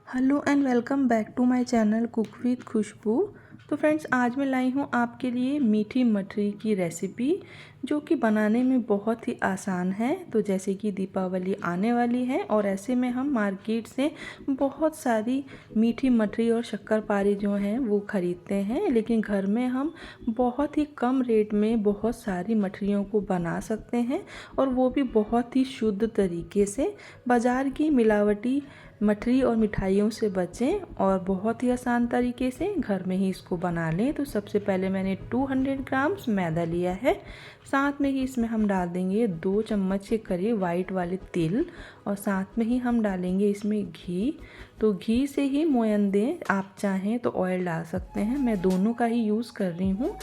Hello and welcome back to my channel cook with Khushboo. तो friends, आज मैं लाई हूँ आपके लिए मीठी मठरी की रेसिपी, जो कि बनाने में बहुत ही आसान है। तो जैसे कि दीपावली आने वाली है और ऐसे में हम मार्केट से बहुत सारी मीठी मठरी और शक्करपारी जो हैं वो ख़रीदते हैं, लेकिन घर में हम बहुत ही कम रेट में बहुत सारी मठरियों को बना सकते हैं, और वो भी बहुत ही शुद्ध तरीके से। बाज़ार की मिलावटी मठरी और मिठाइयों से बचें और बहुत ही आसान तरीके से घर में ही इसको बना लें। तो सबसे पहले मैंने 200 ग्राम्स मैदा लिया है। साथ में ही इसमें हम डाल देंगे 2 चम्मच के करीब वाइट वाले तिल, और साथ में ही हम डालेंगे इसमें घी। तो घी से ही मोयन दें, आप चाहें तो ऑयल डाल सकते हैं, मैं दोनों का ही यूज़ कर रही हूँ।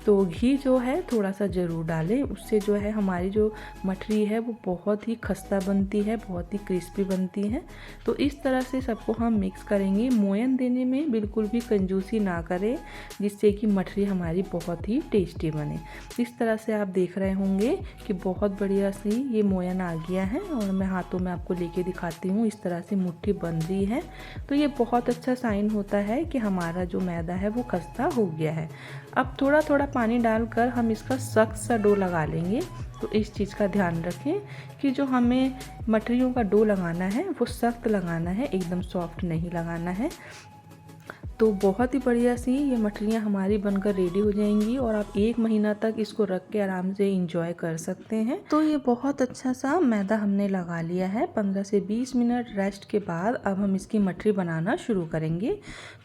तो घी जो है थोड़ा सा ज़रूर डालें, उससे जो है हमारी जो मठरी है वो बहुत ही खस्ता बनती है, बहुत ही क्रिस्पी बनती है। तो इस तरह से सबको हम मिक्स करेंगे। मोयन देने में बिल्कुल भी कंजूसी ना करें, जिससे कि मठरी हमारी बहुत ही टेस्टी बने। इस तरह से आप देख रहे होंगे कि बहुत बढ़िया सी ये मोयन आ गया है, और मैं हाथों में आपको लेके दिखाती हूँ। इस तरह से मुट्ठी बन रही है, तो ये बहुत अच्छा साइन होता है कि हमारा जो मैदा है वो खस्ता हो गया है। अब थोड़ा थोड़ा पानी डालकर हम इसका सख्त सा डो लगा लेंगे। तो इस चीज़ का ध्यान रखें कि जो हमें मठरियों का डो लगाना है वो सख्त लगाना है, एकदम सॉफ्ट नहीं लगाना है। तो बहुत ही बढ़िया सी ये मठरियाँ हमारी बनकर रेडी हो जाएंगी, और आप 1 महीना तक इसको रख के आराम से इंजॉय कर सकते हैं। तो ये बहुत अच्छा सा मैदा हमने लगा लिया है। 15 से 20 मिनट रेस्ट के बाद अब हम इसकी मठरी बनाना शुरू करेंगे।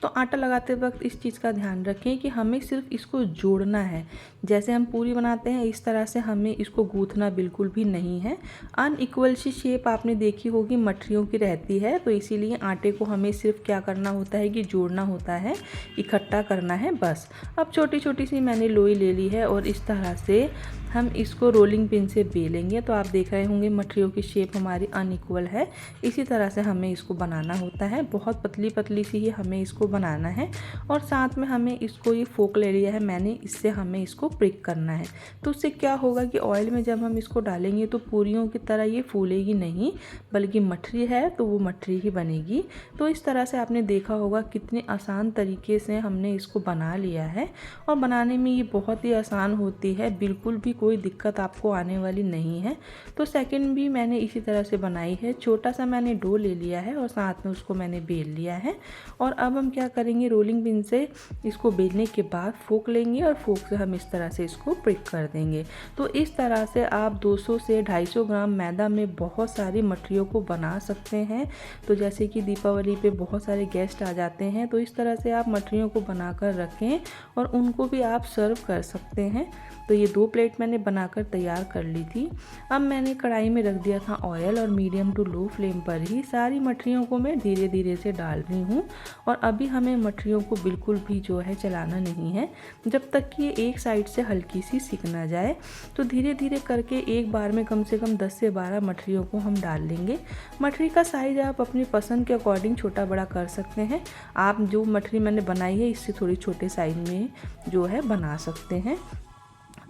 तो आटा लगाते वक्त इस चीज़ का ध्यान रखें कि हमें सिर्फ इसको जोड़ना है। जैसे हम पूरी बनाते हैं इस तरह से हमें इसको गूँथना बिल्कुल भी नहीं है। अनइक्वल सी शेप आपने देखी होगी मठरियों की रहती है, तो इसीलिए आटे को हमें सिर्फ क्या करना होता है कि जोड़ना होता है, इकट्ठा करना है बस। अब छोटी छोटी सी मैंने लोई ले ली है, और इस तरह से हम इसको रोलिंग पिन से बेलेंगे। तो आप देख रहे होंगे मठरियों की शेप हमारी अनइक्वल है, इसी तरह से हमें इसको बनाना होता है। बहुत पतली पतली सी ही हमें इसको बनाना है, और साथ में हमें इसको ये फोक ले लिया है मैंने, इससे हमें इसको प्रिक करना है। तो उससे क्या होगा कि ऑयल में जब हम इसको डालेंगे तो पूरियों की तरह ये फूलेगी नहीं, बल्कि मठरी है तो वो मठरी ही बनेगी। तो इस तरह से आपने देखा होगा कितने आसान तरीके से हमने इसको बना लिया है, और बनाने में ये बहुत ही आसान होती है, बिल्कुल भी कोई दिक्कत आपको आने वाली नहीं है। तो सेकंड भी मैंने इसी तरह से बनाई है। छोटा सा मैंने डो ले लिया है और साथ में उसको मैंने बेल लिया है। और अब हम क्या करेंगे, रोलिंग पिन से इसको बेलने के बाद फोक लेंगे, और फोक से हम इस तरह से इसको प्रिक कर देंगे। तो इस तरह से आप 200 से 250 ग्राम मैदा में बहुत सारी मठरियों को बना सकते हैं। तो जैसे कि दीपावली पे बहुत सारे गेस्ट आ जाते हैं, तो इस तरह से आप मठरियों को बनाकर रखें और उनको भी आप सर्व कर सकते हैं। तो ये 2 प्लेट मैंने बनाकर तैयार कर ली थी। अब मैंने कढ़ाई में रख दिया था ऑयल, और मीडियम टू लो फ्लेम पर ही सारी मठरियों को मैं धीरे धीरे से डाल रही हूँ। और अभी हमें मठरियों को बिल्कुल भी जो है चलाना नहीं है, जब तक कि ये एक साइड से हल्की सी सिक ना जाए। तो धीरे धीरे करके एक बार में कम से कम 10 से 12 मठरियों को हम डाल लेंगे। मठरी का साइज़ आप अपनी पसंद के अकॉर्डिंग छोटा बड़ा कर सकते हैं। आप जो मठरी मैंने बनाई है इससे थोड़ी छोटे साइज़ में जो है बना सकते हैं।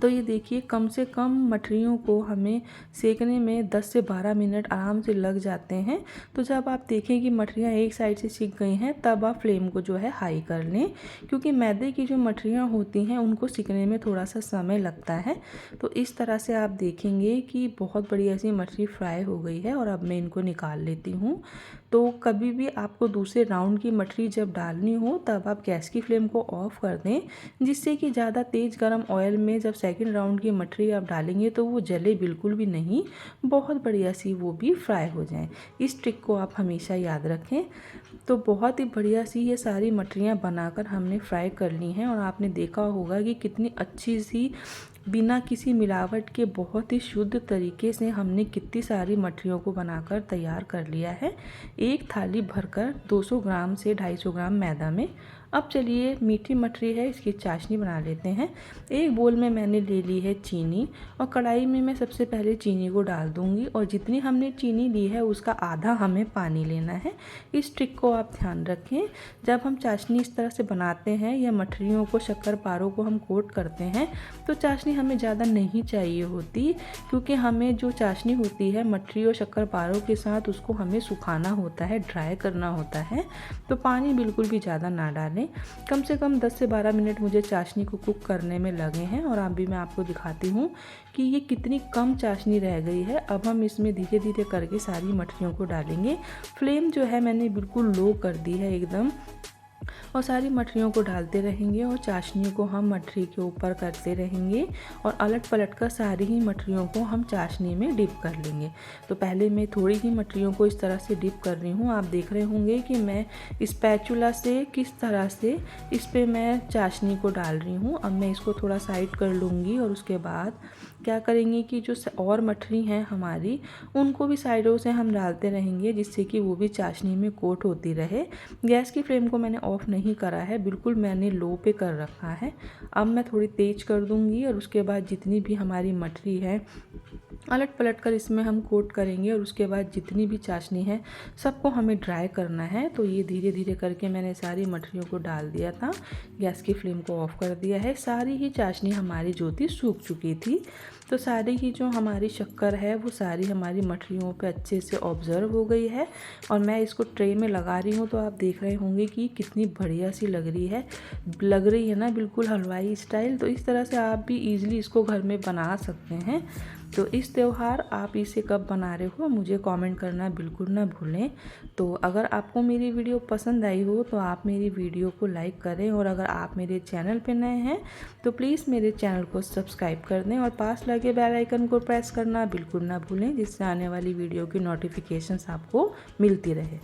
तो ये देखिए, कम से कम मठरियों को हमें सेकने में 10 से 12 मिनट आराम से लग जाते हैं। तो जब आप देखें कि मठरियाँ एक साइड से सिक गई हैं, तब आप फ्लेम को जो है हाई कर लें, क्योंकि मैदे की जो मठरियाँ होती हैं उनको सिकने में थोड़ा सा समय लगता है। तो इस तरह से आप देखेंगे कि बहुत बढ़िया सी मठरी फ्राई हो गई है, और अब मैं इनको निकाल लेती हूँ। तो कभी भी आपको दूसरे राउंड की मठरी जब डालनी हो, तब आप गैस की फ्लेम को ऑफ कर दें, जिससे कि ज़्यादा तेज़ गर्म ऑयल में जब सेकंड राउंड की मठरी आप डालेंगे तो वो जले बिल्कुल भी नहीं, बहुत बढ़िया सी वो भी फ्राई हो जाएं। इस ट्रिक को आप हमेशा याद रखें। तो बहुत ही बढ़िया सी ये सारी मठरियाँ बनाकर हमने फ्राई कर ली हैं, और आपने देखा होगा कि कितनी अच्छी सी बिना किसी मिलावट के बहुत ही शुद्ध तरीके से हमने कितनी सारी मठरियों को बनाकर तैयार कर लिया है, एक थाली भरकर 200 ग्राम से 250 ग्राम मैदा में। अब चलिए मीठी मठरी है इसकी चाशनी बना लेते हैं। एक बोल में मैंने ले ली है चीनी और कढ़ाई में मैं सबसे पहले चीनी को डाल दूंगी और जितनी हमने चीनी ली है उसका आधा हमें पानी लेना है। इस ट्रिक को आप ध्यान रखें। जब हम चाशनी इस तरह से बनाते हैं या मठरियों को शक्कर पारों को हम कोट करते हैं तो चाशनी हमें ज़्यादा नहीं चाहिए होती, क्योंकि हमें जो चाशनी होती है मठरी और शक्कर पारों के साथ उसको हमें सुखाना होता है, ड्राई करना होता है। तो पानी बिल्कुल भी ज़्यादा ना डालें। कम से कम 10 से 12 मिनट मुझे चाशनी को कुक करने में लगे हैं और अभी मैं आपको दिखाती हूँ कि ये कितनी कम चाशनी रह गई है। अब हम इसमें धीरे धीरे करके सारी मठरियों को डालेंगे। फ्लेम जो है मैंने बिल्कुल लो कर दी है एकदम, और सारी मठरियों को डालते रहेंगे और चाशनी को हम मठरी के ऊपर करते रहेंगे और अलट पलट कर सारी ही मठरियों को हम चाशनी में डिप कर लेंगे। तो पहले मैं थोड़ी ही मठरियों को इस तरह से डिप कर रही हूँ। आप देख रहे होंगे कि मैं स्पैचुला से किस तरह से इस पे मैं चाशनी को डाल रही हूँ। अब मैं इसको थोड़ा साइड कर लूँगी और उसके बाद क्या करेंगे कि जो और मठरी हैं हमारी उनको भी साइडों से हम डालते रहेंगे, जिससे कि वो भी चाशनी में कोट होती रहे। गैस की फ्लेम को मैंने ऑफ नहीं करा है, बिल्कुल मैंने लो पे कर रखा है। अब मैं थोड़ी तेज कर दूंगी और उसके बाद जितनी भी हमारी मठरी है अलट पलट कर इसमें हम कोट करेंगे और उसके बाद जितनी भी चाशनी है सबको हमें ड्राई करना है। तो ये धीरे धीरे करके मैंने सारी मठरियों को डाल दिया था। गैस की फ्लेम को ऑफ कर दिया है। सारी ही चाशनी हमारी जो थी सूख चुकी थी। तो सारी ही जो हमारी शक्कर है वो सारी हमारी मठरियों पे अच्छे से ऑब्जर्व हो गई है और मैं इसको ट्रे में लगा रही हूँ। तो आप देख रहे होंगे कि कितनी बढ़िया सी लग रही है ना, बिल्कुल हलवाई स्टाइल। तो इस तरह से आप भी ईज़िली इसको घर में बना सकते हैं। तो इस त्यौहार आप इसे कब बना रहे हो मुझे कमेंट करना बिल्कुल ना भूलें। तो अगर आपको मेरी वीडियो पसंद आई हो तो आप मेरी वीडियो को लाइक करें और अगर आप मेरे चैनल पे नए हैं तो प्लीज़ मेरे चैनल को सब्सक्राइब कर दें और पास लगे बेल आइकन को प्रेस करना बिल्कुल ना भूलें, जिससे आने वाली वीडियो की नोटिफिकेशंस आपको मिलती रहे।